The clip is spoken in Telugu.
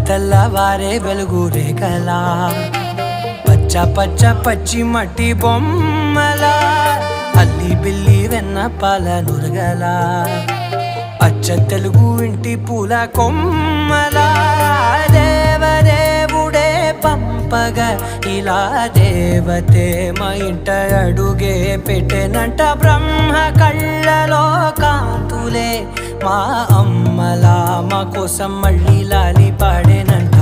తెల్లవారే వెలుగు రేఖలా పచ్చ పచ్చ పచ్చి మట్టి బొమ్మలా అల్లి బిల్లి వెన్న పాల నురగలా అచ్చ తెలుగు ఇంటి పూల కొమ్మలా దేవదేవుడే పంపగా ఇలా దేవతే మా ఇంట అడుగే పెట్టెనంట బ్రహ్మ కళ్ళలో కాంతులే మా అమ్మలా మా కోసం మళ్ళీ లాలి పాడేనంట.